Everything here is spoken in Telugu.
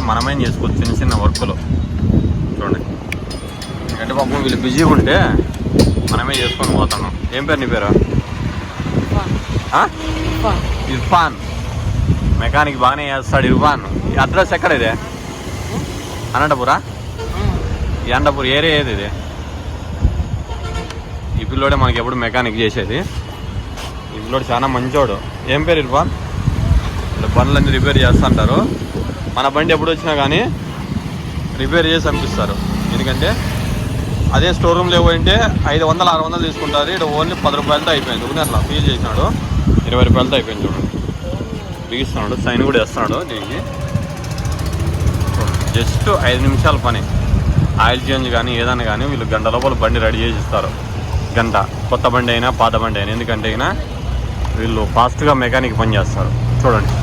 మనమే చేసుకోవచ్చు చిన్న చిన్న వర్కులు. చూడండి, ఎందుకంటే పాపం వీళ్ళు బిజీగా ఉంటే మనమే చేసుకొని పోతున్నాం. ఏం పేరు నీ పేరు? ఇర్ఫాన్. మెకానిక్ బాగానే చేస్తాడు ఇర్ఫాన్. అడ్రస్ ఎక్కడ ఇదే? అనంతపురా? ఈ అనంతపూర్ ఏరియా ఏది ఇది? ఈ పిల్లోడే మనకి ఎప్పుడు మెకానిక్ చేసేది. ఈ పిల్లోడు చాలా మంచోడు. ఏం పేరు ఇర్ఫాన్? ఇలా బండ్లన్నీ రిపేర్ చేస్తుంటారు. మన బండి ఎప్పుడు వచ్చినా కానీ రిపేర్ చేసి పంపిస్తారు. ఎందుకంటే అదే స్టోర్ రూమ్లో పోయింటే 500-600 తీసుకుంటారు. ఇక్కడ ఓన్లీ 10 రూపాయలతో అయిపోయింది. ఊరిని అట్లా ఫీల్ చేసినాడు. 20 రూపాయలతో అయిపోయింది. చూడండి, బిగిస్తున్నాడు, సైన్ కూడా వేస్తున్నాడు. దీనికి జస్ట్ 5 నిమిషాల పని. ఆయిల్ చేంజ్ కానీ ఏదైనా కానీ వీళ్ళు గంట లోపల బండి రెడీ చేసి ఇస్తారు. గంట, కొత్త బండి అయినా పాత బండి అయినా. ఎందుకంటే వీళ్ళు ఫాస్ట్గా మెకానిక్ పని చేస్తారు. చూడండి.